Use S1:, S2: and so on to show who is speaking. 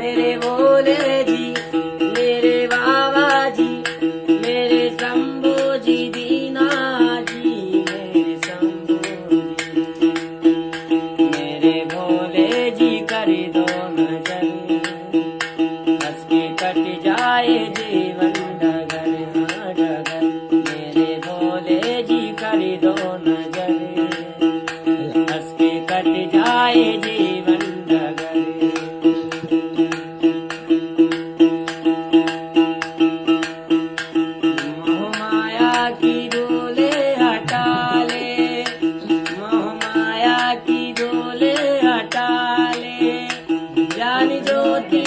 S1: मेरे भोले जी, मेरे बाबा जी, मेरे शंभू जी, दीना जी, मेरे शंभू जी, मेरे भोले जी कर दो नजर, हंस के कट जाए जीवन डगर, हाँ डगर, मेरे भोले जी कर दो नजर, हंस के कट जाए जीवन डगर। मोह माया की डोले हटा ले, मोह माया की डोले हटा ले, ज्ञान ज्योति